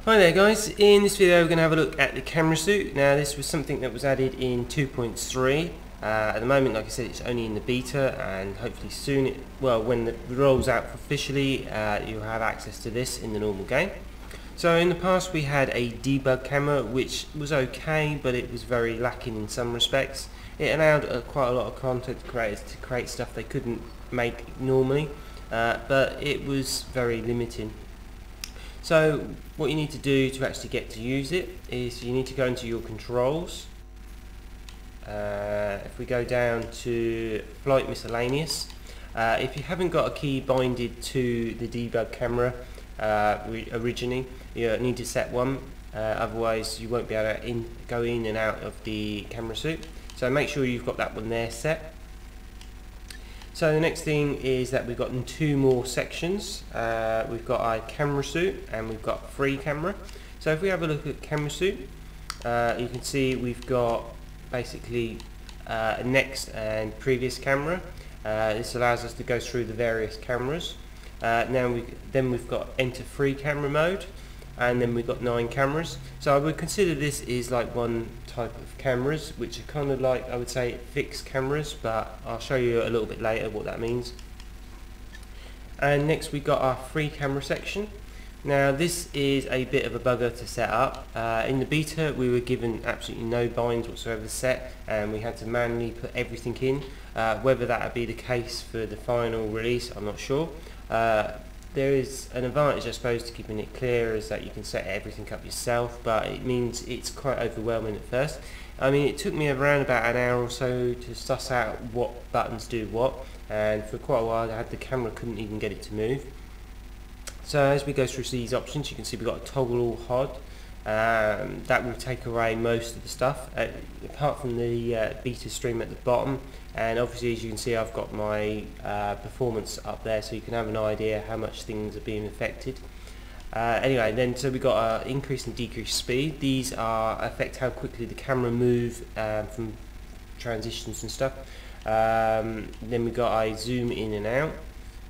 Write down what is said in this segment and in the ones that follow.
Hi there guys, in this video we're going to have a look at the camera suit. Now this was something that was added in 2.3. At the moment, like I said, it's only in the beta, and hopefully soon, when it rolls out officially, you'll have access to this in the normal game. So in the past we had a debug camera which was okay, but it was very lacking in some respects. It allowed quite a lot of content creators to create stuff they couldn't make normally, but it was very limiting. So what you need to do to actually get to use it is you need to go into your controls. If we go down to Flight Miscellaneous, if you haven't got a key binded to the debug camera originally, you need to set one, otherwise you won't be able to go in and out of the camera suit. So make sure you've got that one there set. So the next thing is that we've got two more sections. We've got our camera suit and we've got free camera. So if we have a look at camera suit, you can see we've got basically next and previous camera. This allows us to go through the various cameras. Then we've got enter free camera mode, and then we've got 9 cameras. So I would consider this is like one type of cameras, which are kind of like, I would say, fixed cameras, but I'll show you a little bit later what that means. And next we got our free camera section. Now this is a bit of a bugger to set up. In the beta we were given absolutely no binds whatsoever set, and we had to manually put everything in. Whether that would be the case for the final release, I'm not sure. There is an advantage, I suppose, to keeping it clear, is that you can set everything up yourself, but it means it's quite overwhelming at first. I mean, it took me around about an hour or so to suss out what buttons do what, and for quite a while I had the camera, couldn't even get it to move. So as we go through these options, you can see we've got a toggle all HOD. That will take away most of the stuff, apart from the beta stream at the bottom. And obviously, as you can see, I've got my performance up there, so you can have an idea how much things are being affected. Anyway, then so we've got increase and decrease speed. These affect how quickly the camera moves from transitions and stuff. Then we've got a zoom in and out.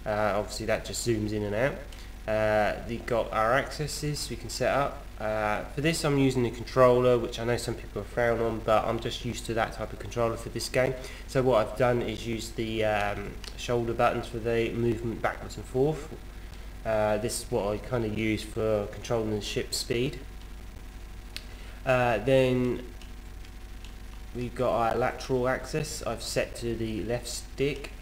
Obviously that just zooms in and out. We've got our accesses we can set up. For this I'm using the controller, which I know some people frown on, but I'm just used to that type of controller for this game. So what I've done is use the shoulder buttons for the movement backwards and forth. This is what I kind of use for controlling the ship speed. Then we've got our lateral axis I've set to the left stick.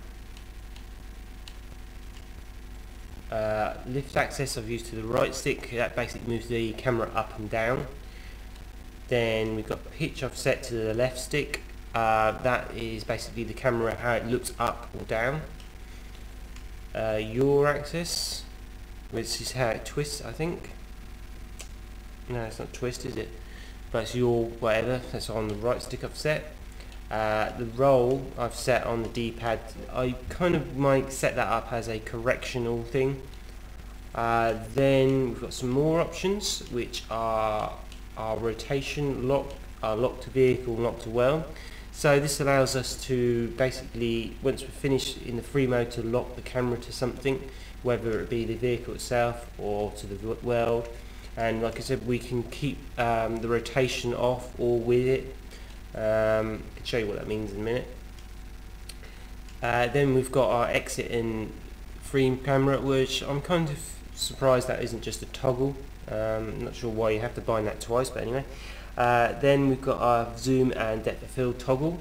Lift axis I've used to the right stick. That basically moves the camera up and down. Then we've got pitch I've set to the left stick. That is basically the camera, how it looks up or down. Yaw axis, which is how it twists, I think. No, it's not twist, is it? But it's yaw whatever. That's on the right stick I've set. The roll I've set on the D-pad. I kind of might set that up as a correctional thing. Then we've got some more options, which are our rotation lock, our lock to vehicle, lock to well. So this allows us to basically, once we're finished in the free mode, to lock the camera to something, whether it be the vehicle itself or to the world. And like I said, we can keep the rotation off or with it. I can show you what that means in a minute. Then we've got our exit and free camera, which I'm kind of surprised that isn't just a toggle. I'm not sure why you have to bind that twice, but anyway. Then we've got our zoom and depth of field toggle.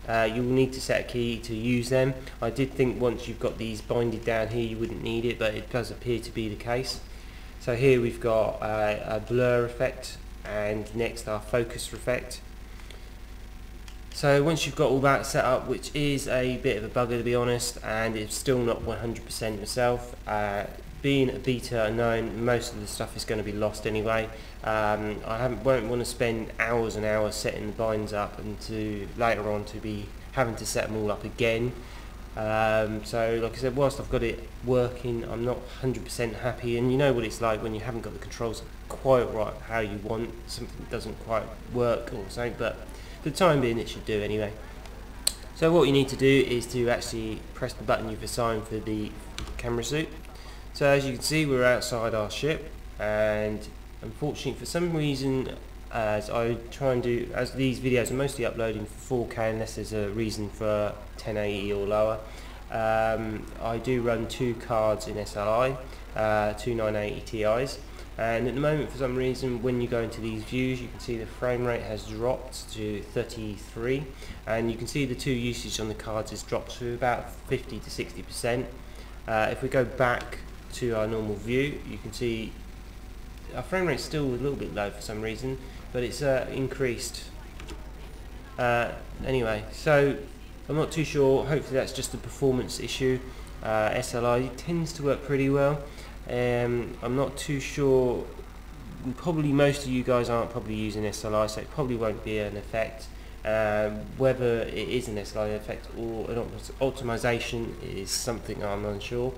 You will need to set a key to use them. I did think once you've got these binded down here you wouldn't need it, but it does appear to be the case. So here we've got a blur effect, and next our focus effect. So once you've got all that set up, which is a bit of a bugger to be honest, and it's still not 100% yourself, being a beta unknown, most of the stuff is going to be lost anyway. Won't want to spend hours and hours setting the binds up, and to later on to be having to set them all up again. So like I said, whilst I've got it working, I'm not 100% happy, and you know what it's like when you haven't got the controls quite right how you want, something doesn't quite work or something, but for the time being it should do anyway. So what you need to do is to actually press the button you've assigned for the camera suit. So as you can see, we're outside our ship, and unfortunately for some reason, as I try and do, as these videos are mostly uploading for 4K unless there's a reason for 1080 or lower, I do run two cards in SLI, two 980 Ti's, and at the moment for some reason when you go into these views you can see the frame rate has dropped to 33, and you can see the two usage on the cards has dropped to about 50 to 60%. If we go back to our normal view, you can see our frame rate is still a little bit low for some reason, but it's increased. Anyway, so I'm not too sure. Hopefully that's just a performance issue. SLI tends to work pretty well. I'm not too sure. Probably most of you guys aren't probably using SLI, so it probably won't be an effect. Whether it is an SLI effect or an optimization is something I'm unsure.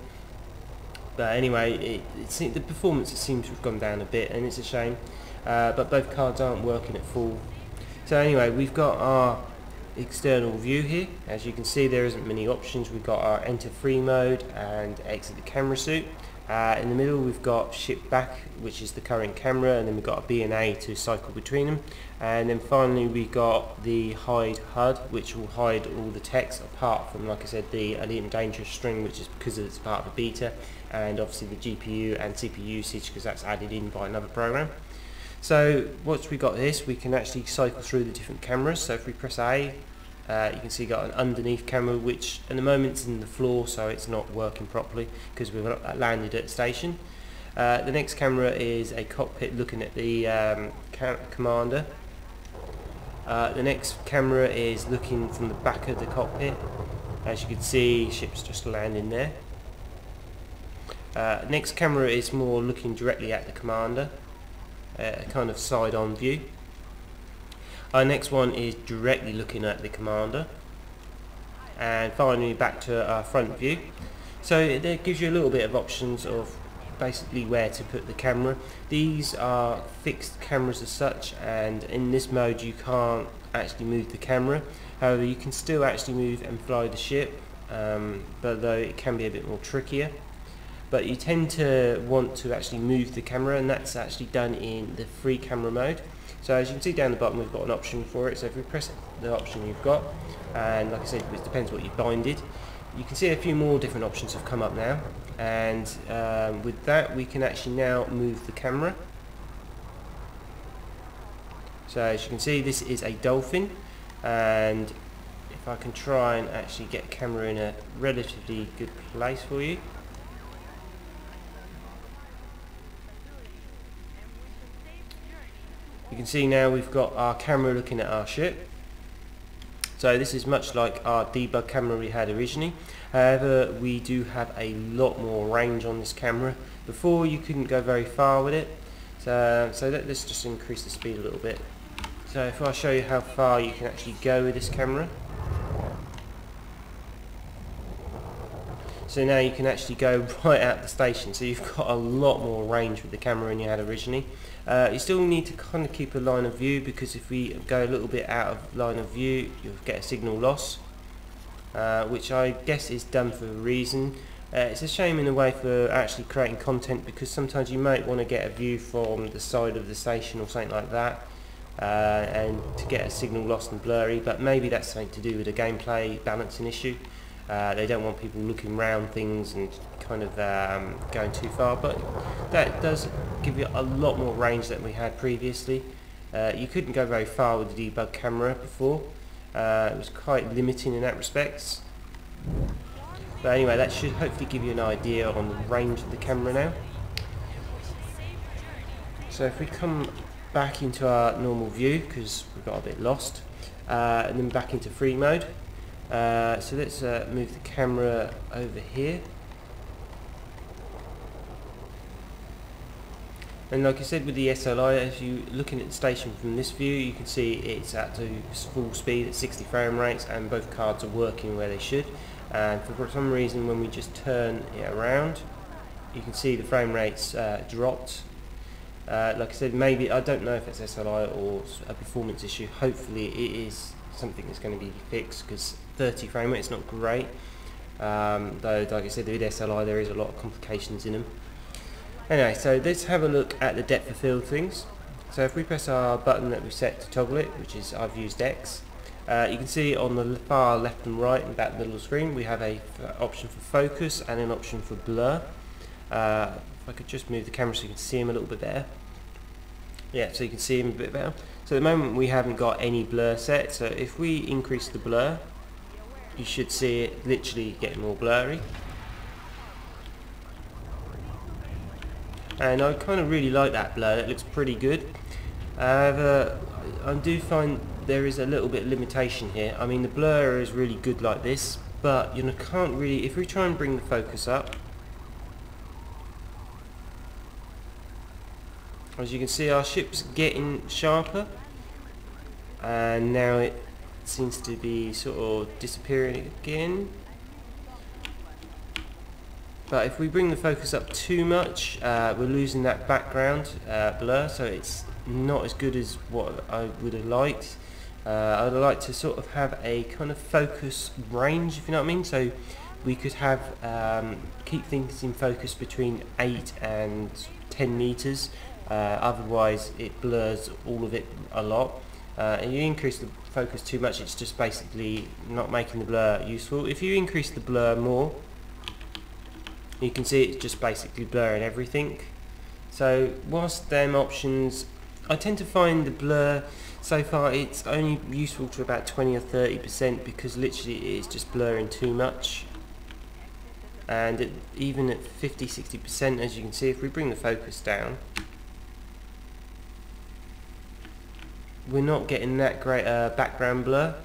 But anyway, the performance seems to have gone down a bit, and it's a shame. But both cards aren't working at full. So anyway, we've got our external view here. As you can see, there isn't many options. We've got our enter free mode and exit the camera suite. In the middle we've got ship back, which is the current camera, and then we've got a B and A to cycle between them, and then finally we got the hide HUD, which will hide all the text apart from, like I said, the Elite and Dangerous string, which is because it's part of a beta, and obviously the GPU and CPU usage because that's added in by another program. So once we got this, we can actually cycle through the different cameras. So if we press A, you can see got an underneath camera, which at the moment is in the floor, so it's not working properly because we've landed at the station. The next camera is a cockpit looking at the commander. The next camera is looking from the back of the cockpit. As you can see, ship's just landing there. Next camera is more looking directly at the commander, a kind of side-on view. Our next one is directly looking at the commander, and finally back to our front view. So it gives you a little bit of options of basically where to put the camera. These are fixed cameras as such, and in this mode you can't actually move the camera. However, you can still actually move and fly the ship, but though it can be a bit more trickier. But you tend to want to actually move the camera, and that's actually done in the free camera mode. So as you can see down the bottom, we've got an option for it. So if we press the option you've got, and like I said, it depends what you've binded, you can see a few more different options have come up now, and with that we can actually now move the camera. So as you can see, this is a Dolphin, and if I can try and actually get camera in a relatively good place for you. You can see now we've got our camera looking at our ship. So this is much like our debug camera we had originally. However, we do have a lot more range on this camera. Before you couldn't go very far with it. So let's just increase the speed a little bit. So if I show you how far you can actually go with this camera. So now you can actually go right out the station, so you've got a lot more range with the camera than you had originally. You still need to kind of keep a line of view, because if we go a little bit out of line of view you'll get a signal loss, which I guess is done for a reason. It's a shame in a way for actually creating content, because sometimes you might want to get a view from the side of the station or something like that, and to get a signal loss and blurry, but maybe that's something to do with a gameplay balancing issue. They don't want people looking around things and kind of going too far, but that does give you a lot more range than we had previously. You couldn't go very far with the debug camera before. It was quite limiting in that respect. But anyway, that should hopefully give you an idea on the range of the camera now. So if we come back into our normal view, because we got a bit lost, and then back into free mode. So let's move the camera over here, and like I said with the SLI, as you looking at the station from this view, you can see it's at full speed at 60 frame rates, and both cards are working where they should. And for some reason, when we just turn it around, you can see the frame rates dropped. Like I said, maybe, I don't know if it's SLI or a performance issue. Hopefully it is something that's going to be fixed, because 30 frame rate is not great, though like I said with SLI there is a lot of complications in them. Anyway, so let's have a look at the depth of field things. So if we press our button that we set to toggle it, which is I've used X, you can see on the far left and right in that middle screen we have a option for focus and an option for blur. If I could just move the camera so you can see him a little bit better. Yeah, so you can see him a bit better. So at the moment we haven't got any blur set, so if we increase the blur, you should see it literally getting more blurry. And I kind of really like that blur, it looks pretty good. However, I do find there is a little bit of limitation here. I mean, the blur is really good like this, but you know, can't really, if we try and bring the focus up, as you can see our ship's getting sharper, and now it seems to be sort of disappearing again. But if we bring the focus up too much, we're losing that background blur, so it's not as good as what I would have liked. I would like to sort of have a kind of focus range, if you know what I mean. So we could have keep things in focus between 8 and 10 meters. Otherwise, it blurs all of it a lot. And you increase the focus too much, it's just basically not making the blur useful. If you increase the blur more, you can see it's just basically blurring everything. So whilst them options, I tend to find the blur so far it's only useful to about 20 or 30% because literally it is just blurring too much. And even at 50-60%, as you can see, if we bring the focus down, we're not getting that great background blur.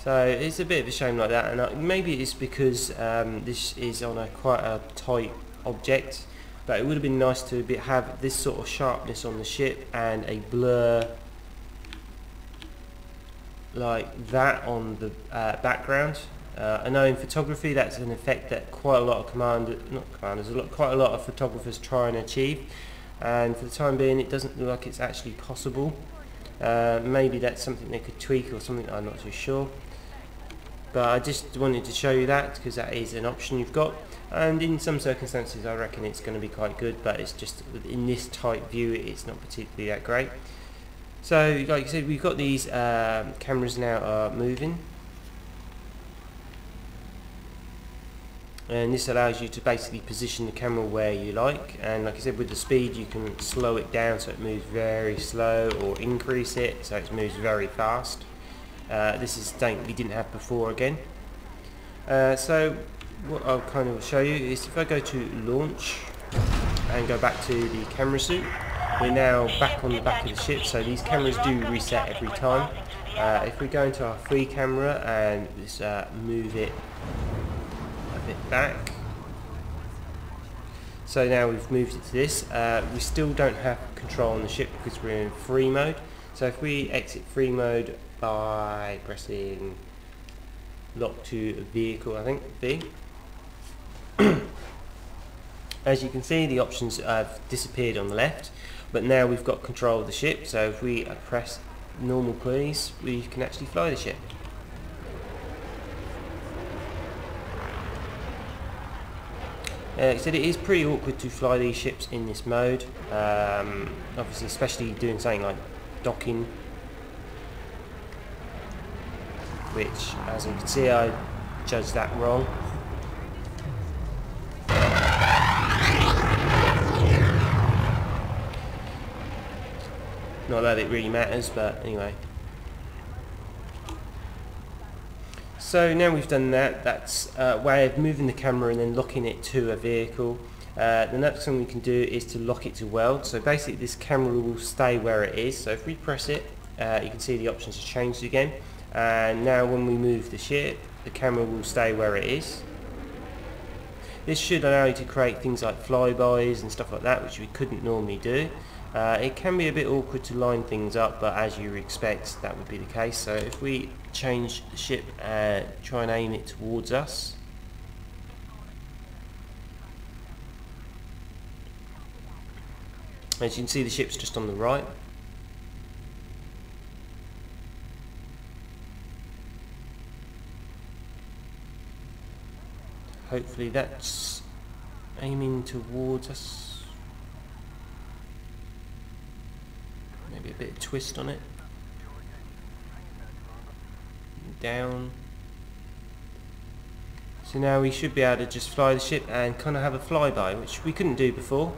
So it's a bit of a shame like that, and maybe it's because this is on quite a tight object, but it would have been nice to have this sort of sharpness on the ship and a blur like that on the background. I know in photography that's an effect that quite a lot of quite a lot of photographers try and achieve, and for the time being it doesn't look like it's actually possible. Maybe that's something they could tweak or something, I'm not too sure. But I just wanted to show you that because that is an option you've got, and in some circumstances I reckon it's going to be quite good, but it's just in this tight view it's not particularly that great. So like I said, we've got these cameras now are moving, and this allows you to basically position the camera where you like, and like I said, with the speed you can slow it down so it moves very slow, or increase it so it moves very fast. This is something we didn't have before again. So what I'll kind of show you is if I go to launch and go back to the camera suit, we're now back on the back of the ship, so these cameras do reset every time. If we go into our free camera and just move it a bit back, so now we've moved it to this, we still don't have control on the ship because we're in free mode. So if we exit free mode by pressing lock to vehicle, I think V, as you can see the options have disappeared on the left, but now we've got control of the ship, so if we press normal please, we can actually fly the ship. So it is pretty awkward to fly these ships in this mode, obviously especially doing something like docking, which as you can see I judged that wrong. Not that it really matters, but anyway. So now we've done that, that's a way of moving the camera and then locking it to a vehicle. The next thing we can do is to lock it to weld. So basically this camera will stay where it is. So if we press it, you can see the options have changed again. And now when we move the ship, the camera will stay where it is. This should allow you to create things like flybys and stuff like that, which we couldn't normally do. It can be a bit awkward to line things up, but as you would expect that would be the case. So if we change the ship and try and aim it towards us, as you can see the ship's just on the right. Hopefully that's aiming towards us. Maybe a bit of twist on it. Down. So now we should be able to just fly the ship and kind of have a flyby, which we couldn't do before.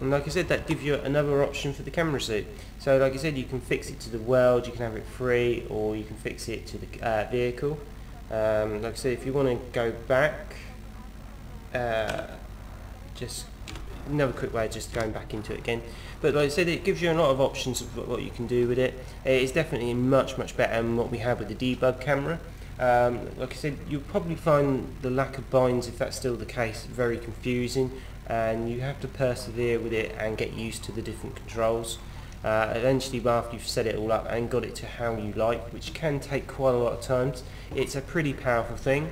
And like I said, that gives you another option for the camera suit. So like I said, you can fix it to the world, you can have it free, or you can fix it to the vehicle. Like I said, if you want to go back, just another quick way of just going back into it again. But like I said, it gives you a lot of options of what you can do with it. It's definitely much better than what we have with the debug camera. Like I said, you'll probably find the lack of binds, if that's still the case, very confusing, and you have to persevere with it and get used to the different controls. Eventually, after you've set it all up and got it to how you like, which can take quite a lot of times, it's a pretty powerful thing.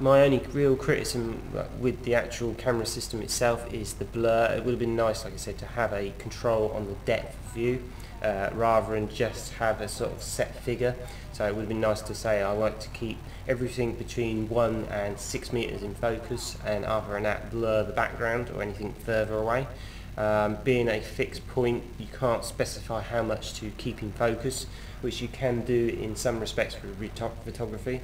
My only real criticism with the actual camera system itself is the blur. It would have been nice, like I said, to have a control on the depth of view rather than just have a sort of set figure. So it would have been nice to say I like to keep everything between 1 and 6 meters in focus, and other than that blur the background or anything further away. Being a fixed point, you can't specify how much to keep in focus, which you can do in some respects with photography.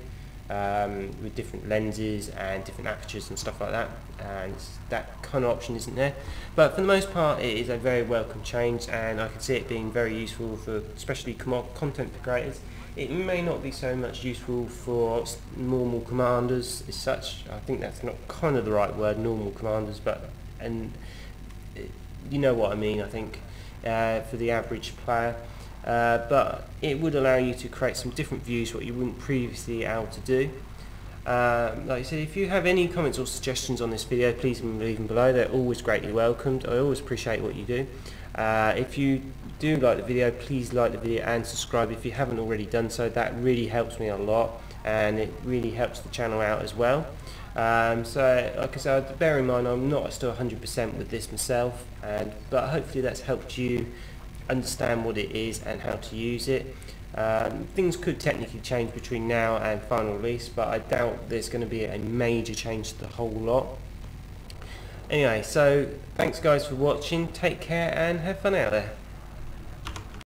With different lenses and different apertures and stuff like that, and that kind of option isn't there. But for the most part, it is a very welcome change, and I can see it being very useful for especially content creators. It may not be so much useful for normal commanders as such. I think that's not kind of the right word, normal commanders, but you know what I mean, I think, for the average player. But it would allow you to create some different views what you wouldn't previously be able to do. Like I said, if you have any comments or suggestions on this video, please leave them below. They're always greatly welcomed. I always appreciate what you do. If you do like the video, please like the video and subscribe if you haven't already done so. That really helps me a lot, and it really helps the channel out as well. So like I said, bear in mind I'm not still 100% with this myself, but hopefully that's helped you understand what it is and how to use it. Things could technically change between now and final release, but I doubt there's going to be a major change to the whole lot. Anyway, so thanks guys for watching, take care and have fun out there.